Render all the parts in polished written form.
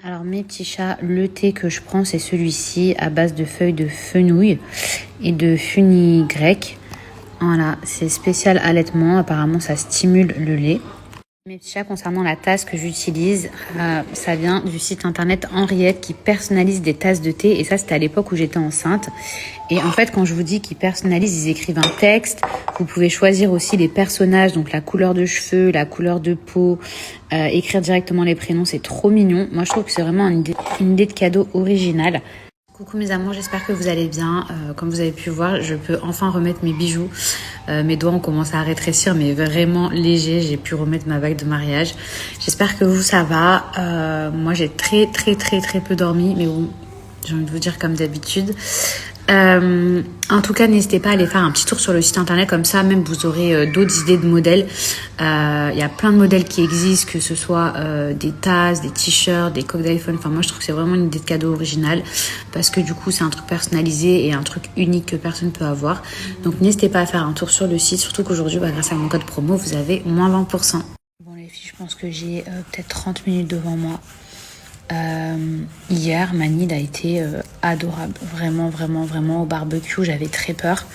Alors mes petits chats, le thé que je prends c'est celui-ci à base de feuilles de fenouil et de fenugrec. Voilà, c'est spécial allaitement, apparemment ça stimule le lait. Mes petits chats, concernant la tasse que j'utilise, ça vient du site internet Henriette qui personnalise des tasses de thé. Et ça, c'était à l'époque où j'étais enceinte. Et en fait, quand je vous dis qu'ils personnalisent, ils écrivent un texte. Vous pouvez choisir aussi les personnages, donc la couleur de cheveux, la couleur de peau, écrire directement les prénoms. C'est trop mignon. Moi, je trouve que c'est vraiment une idée de cadeau originale. Coucou mes amours, j'espère que vous allez bien. Comme vous avez pu voir, je peux enfin remettre mes bijoux. Mes doigts ont commencé à rétrécir, mais vraiment léger. J'ai pu remettre ma bague de mariage. J'espère que vous, ça va. Moi, j'ai très peu dormi, mais bon, j'ai envie de vous dire comme d'habitude. En tout cas, n'hésitez pas à aller faire un petit tour sur le site internet, comme ça même vous aurez d'autres idées de modèles. Il y a plein de modèles qui existent, que ce soit des tasses, des t-shirts, des coques d'iPhone. Enfin moi je trouve que c'est vraiment une idée de cadeau originale parce que du coup c'est un truc personnalisé et un truc unique que personne ne peut avoir. Donc n'hésitez pas à faire un tour sur le site, surtout qu'aujourd'hui grâce à mon code promo vous avez moins 20%. Bon les filles, je pense que j'ai peut-être 30 minutes devant moi. Hier, Manid a été adorable, vraiment au barbecue. J'avais très peur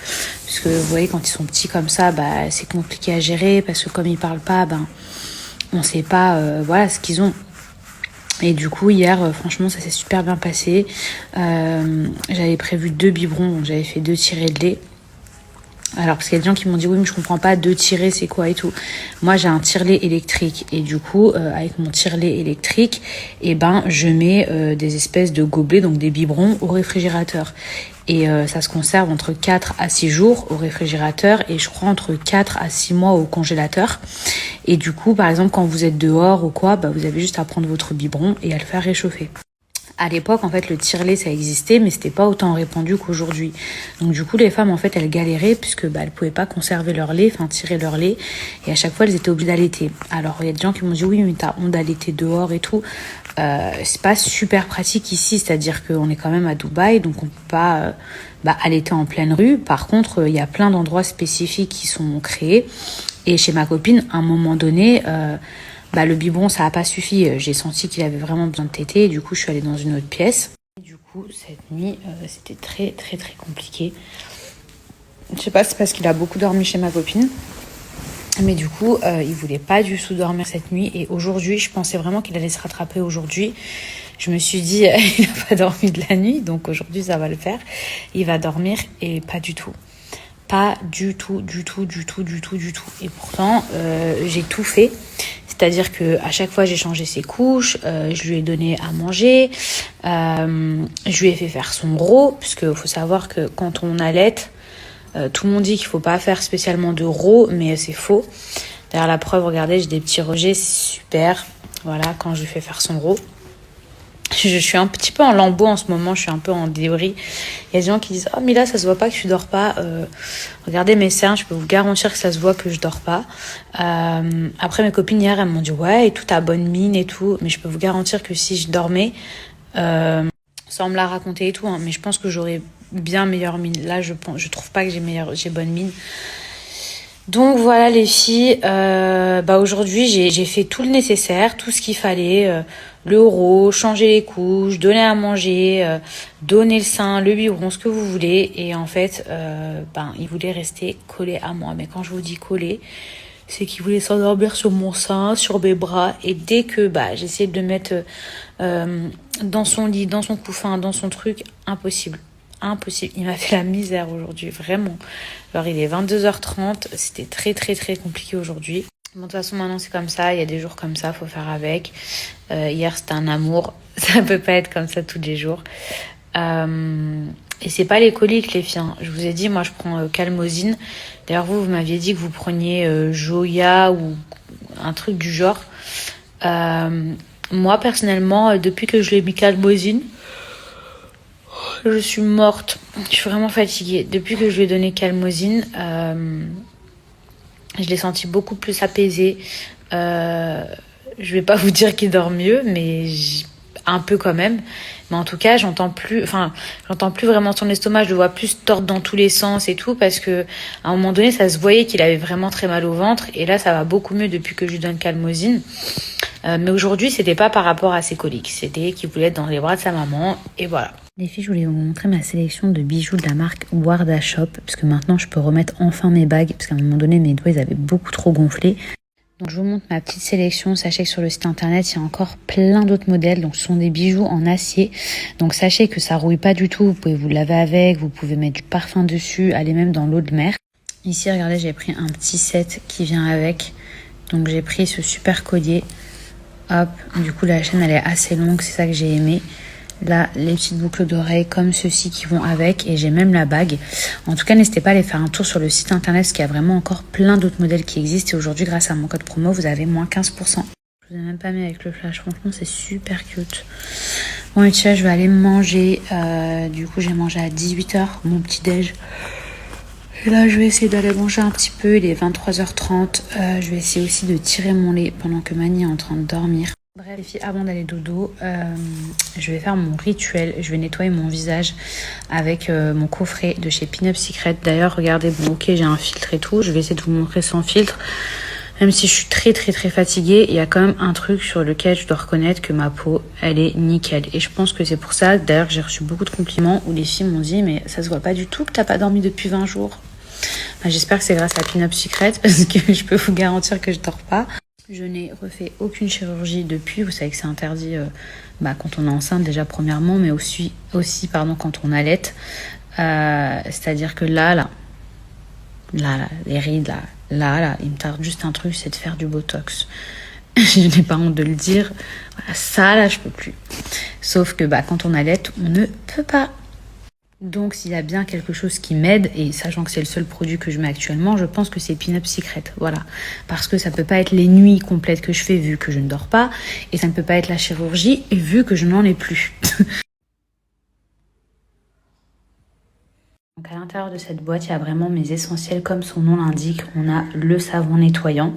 parce que vous voyez quand ils sont petits comme ça, c'est compliqué à gérer parce que comme ils parlent pas, on sait pas ce qu'ils ont. Et du coup hier, franchement, ça s'est super bien passé. J'avais prévu 2 biberons, donc j'avais fait 2 tirées de lait. Alors parce qu'il y a des gens qui m'ont dit oui mais je comprends pas, 2 tirets c'est quoi et tout. Moi j'ai un tire-lait électrique et du coup avec mon tire-lait électrique je mets des espèces de gobelets, donc des biberons au réfrigérateur. Et ça se conserve entre 4 à 6 jours au réfrigérateur et je crois entre 4 à 6 mois au congélateur. Et du coup par exemple quand vous êtes dehors ou quoi, vous avez juste à prendre votre biberon et à le faire réchauffer. À l'époque, en fait, le tire-lait, ça existait, mais c'était pas autant répandu qu'aujourd'hui. Donc, du coup, les femmes, en fait, elles galéraient puisque, elles pouvaient pas conserver leur lait, tirer leur lait. Et à chaque fois, elles étaient obligées d'allaiter. Alors, il y a des gens qui m'ont dit, oui, mais t'as honte d'allaiter dehors et tout. C'est pas super pratique ici, c'est-à-dire qu'on est quand même à Dubaï, donc on peut pas, allaiter en pleine rue. Par contre, il y a plein d'endroits spécifiques qui sont créés. Et chez ma copine, à un moment donné, le biberon ça a pas suffi, j'ai senti qu'il avait vraiment besoin de téter et du coup je suis allée dans une autre pièce. Et du coup cette nuit c'était très compliqué. Je sais pas si c'est parce qu'il a beaucoup dormi chez ma copine, mais du coup il voulait pas du tout dormir cette nuit et aujourd'hui je pensais vraiment qu'il allait se rattraper aujourd'hui. Je me suis dit il n'a pas dormi de la nuit donc aujourd'hui ça va le faire, il va dormir et pas du tout. Pas du tout. Et pourtant, j'ai tout fait. C'est-à-dire que à chaque fois, j'ai changé ses couches, je lui ai donné à manger, je lui ai fait faire son RO, puisque faut savoir que quand on allaite, tout le monde dit qu'il faut pas faire spécialement de RO, mais c'est faux. D'ailleurs, la preuve, regardez, j'ai des petits rejets, c'est super. Voilà, quand je lui fais faire son RO. Je suis un petit peu en lambeau en ce moment, je suis un peu en débris. Il y a des gens qui disent « Oh, mais là, ça se voit pas que tu dors pas. Regardez mes cernes, je peux vous garantir que ça se voit que je dors pas. » Après, mes copines hier, elles m'ont dit « Ouais, et tout, t'as bonne mine et tout. » Mais je peux vous garantir que si je dormais, sans me la raconter et tout, mais je pense que j'aurais bien meilleure mine. Là, je trouve pas que j'ai bonne mine. Donc voilà les filles, aujourd'hui j'ai fait tout le nécessaire, tout ce qu'il fallait, le RO, changer les couches, donner à manger, donner le sein, le biberon, ce que vous voulez. Et en fait, il voulait rester collé à moi. Mais quand je vous dis collé, c'est qu'il voulait s'endormir sur mon sein, sur mes bras. Et dès que j'essayais de le mettre dans son lit, dans son couffin, dans son truc, impossible. Il m'a fait la misère aujourd'hui, vraiment. Alors il est 22h30, c'était très compliqué aujourd'hui. Bon, de toute façon maintenant c'est comme ça, il y a des jours comme ça, faut faire avec. Hier c'était un amour, ça peut pas être comme ça tous les jours. Et c'est pas les coliques les filles, je vous ai dit, moi je prends Calmosine. D'ailleurs vous m'aviez dit que vous preniez Joya ou un truc du genre. Moi personnellement, depuis que je l'ai mis Calmosine, je suis morte. Je suis vraiment fatiguée. Depuis que je lui ai donné Calmosine, je l'ai senti beaucoup plus apaisé. Je vais pas vous dire qu'il dort mieux, mais un peu quand même. Mais en tout cas, j'entends plus vraiment son estomac. Je le vois plus tordre dans tous les sens et tout, parce que à un moment donné, ça se voyait qu'il avait vraiment très mal au ventre. Et là, ça va beaucoup mieux depuis que je lui donne Calmosine. Mais aujourd'hui, c'était pas par rapport à ses coliques. C'était qu'il voulait être dans les bras de sa maman. Et voilà. Les filles, je voulais vous montrer ma sélection de bijoux de la marque Warda Shop. Parce que maintenant, je peux remettre enfin mes bagues. Parce qu'à un moment donné, mes doigts, ils avaient beaucoup trop gonflé. Donc je vous montre ma petite sélection. Sachez que sur le site internet, il y a encore plein d'autres modèles. Donc ce sont des bijoux en acier. Donc sachez que ça rouille pas du tout. Vous pouvez vous laver avec. Vous pouvez mettre du parfum dessus. Aller même dans l'eau de mer. Ici, regardez, j'ai pris un petit set qui vient avec. Donc j'ai pris ce super collier. Hop, du coup la chaîne elle est assez longue, c'est ça que j'ai aimé. Là, les petites boucles d'oreilles comme ceci qui vont avec, et j'ai même la bague. En tout cas, n'hésitez pas à aller faire un tour sur le site internet parce qu'il y a vraiment encore plein d'autres modèles qui existent. Et aujourd'hui, grâce à mon code promo, vous avez moins 15%. Je vous ai même pas mis avec le flash, franchement c'est super cute. Bon et tiens, je vais aller manger. Du coup, j'ai mangé à 18h, mon petit déj. Et là, je vais essayer d'aller manger un petit peu. Il est 23h30. Je vais essayer aussi de tirer mon lait pendant que Mani est en train de dormir. Bref, les filles, avant d'aller dodo, je vais faire mon rituel. Je vais nettoyer mon visage avec mon coffret de chez Pin Up Secret. D'ailleurs, regardez, bon, ok, j'ai un filtre et tout. Je vais essayer de vous montrer sans filtre. Même si je suis très fatiguée, il y a quand même un truc sur lequel je dois reconnaître que ma peau, elle est nickel. Et je pense que c'est pour ça, d'ailleurs, que j'ai reçu beaucoup de compliments où les filles m'ont dit « Mais ça se voit pas du tout que t'as pas dormi depuis 20 jours. » J'espère que c'est grâce à Pin Up Secret parce que je peux vous garantir que je dors pas. Je n'ai refait aucune chirurgie depuis. Vous savez que c'est interdit quand on est enceinte déjà premièrement, mais aussi quand on allaite. C'est-à-dire que là, les rides, là, il me tarde juste un truc, c'est de faire du Botox. Je n'ai pas honte de le dire. Voilà, ça, là, je peux plus. Sauf que quand on allaite, on ne peut pas. Donc, s'il y a bien quelque chose qui m'aide, et sachant que c'est le seul produit que je mets actuellement, je pense que c'est Pin Up Secret. Voilà. Parce que ça peut pas être les nuits complètes que je fais vu que je ne dors pas, et ça ne peut pas être la chirurgie vu que je n'en ai plus. Donc à l'intérieur de cette boîte, il y a vraiment mes essentiels comme son nom l'indique. On a le savon nettoyant,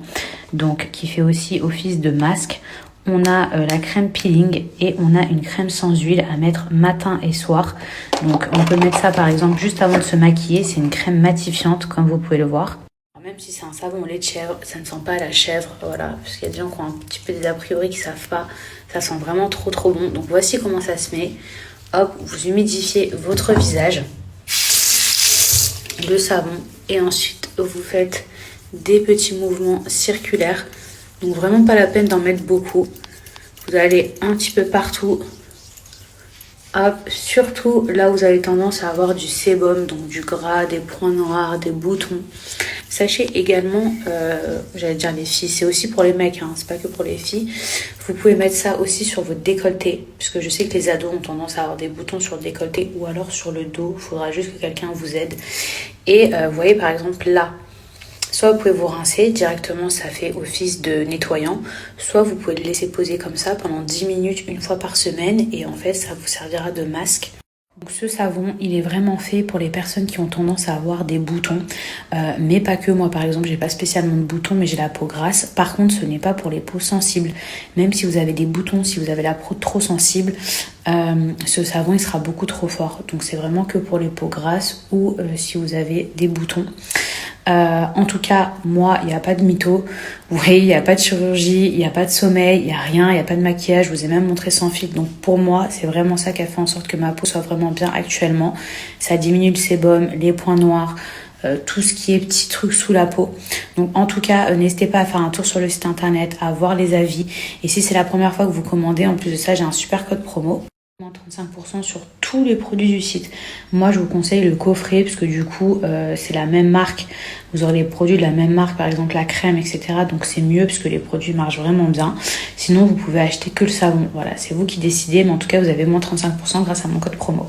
donc qui fait aussi office de masque. On a la crème peeling et on a une crème sans huile à mettre matin et soir. Donc on peut mettre ça par exemple juste avant de se maquiller. C'est une crème matifiante comme vous pouvez le voir. Même si c'est un savon au lait de chèvre, ça ne sent pas la chèvre, voilà. Parce qu'il y a des gens qui ont un petit peu des a priori qui ne savent pas. Ça sent vraiment trop bon. Donc voici comment ça se met. Hop, vous humidifiez votre visage. Le savon et ensuite vous faites des petits mouvements circulaires. Donc vraiment pas la peine d'en mettre beaucoup. Vous allez un petit peu partout. Hop, surtout là où vous avez tendance à avoir du sébum, donc du gras, des points noirs, des boutons. Sachez également, j'allais dire les filles, c'est aussi pour les mecs, hein, c'est pas que pour les filles. Vous pouvez mettre ça aussi sur votre décolleté, puisque je sais que les ados ont tendance à avoir des boutons sur le décolleté ou alors sur le dos. Il faudra juste que quelqu'un vous aide. Et vous voyez par exemple là, soit vous pouvez vous rincer directement, ça fait office de nettoyant, soit vous pouvez le laisser poser comme ça pendant 10 minutes une fois par semaine et en fait ça vous servira de masque. Donc ce savon, il est vraiment fait pour les personnes qui ont tendance à avoir des boutons, mais pas que. Moi par exemple, j'ai pas spécialement de boutons, mais j'ai la peau grasse. Par contre, ce n'est pas pour les peaux sensibles. Même si vous avez des boutons, si vous avez la peau trop sensible, ce savon il sera beaucoup trop fort. Donc c'est vraiment que pour les peaux grasses ou si vous avez des boutons. En tout cas, moi, il n'y a pas de mytho. Vous voyez, il n'y a pas de chirurgie, il n'y a pas de sommeil, il n'y a rien, il n'y a pas de maquillage. Je vous ai même montré sans filtre. Donc pour moi, c'est vraiment ça qui a fait en sorte que ma peau soit vraiment bien actuellement. Ça diminue le sébum, les points noirs, tout ce qui est petits trucs sous la peau. Donc en tout cas, n'hésitez pas à faire un tour sur le site internet, à voir les avis. Et si c'est la première fois que vous commandez, en plus de ça, j'ai un super code promo. 35% sur tous les produits du site. Moi, je vous conseille le coffret parce que du coup, c'est la même marque. Vous aurez les produits de la même marque, par exemple la crème, etc. Donc c'est mieux parce que les produits marchent vraiment bien. Sinon, vous pouvez acheter que le savon. Voilà, c'est vous qui décidez. Mais en tout cas, vous avez moins 35% grâce à mon code promo.